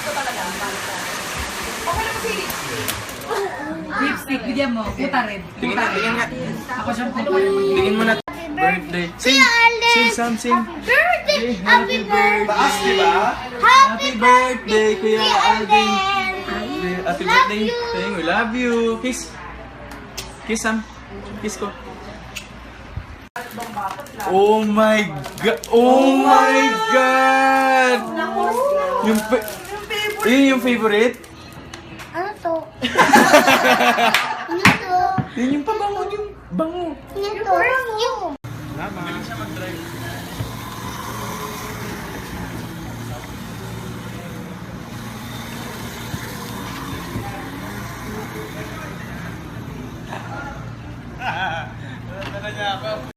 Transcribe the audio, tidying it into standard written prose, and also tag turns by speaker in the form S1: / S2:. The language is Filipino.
S1: Ito talaga. Okay lang si lipstick.
S2: Lipstick, bigyan mo. Puta rin.
S3: Tingin nga, tingin nga.
S2: Ako siyang puta.
S3: Tingin mo na. Birthday. Sing! Sing something.
S4: Birthday! Happy birthday!
S3: Taas, di ba?
S4: Happy
S3: birthday, Kuya Alvin.
S4: Alden!
S3: Happy
S4: Love
S3: birthday.
S4: you.
S3: Thank we love you. Kiss. Kiss, Sam. Kiss ko. Oh my God! Oh my God! Yung yun yung favorite?
S4: Ano to? Ano to?
S3: Yun yung pabango, yung bango.
S4: Ano to? Yung
S3: Magaling siya mag-drive. Wala na niya ako.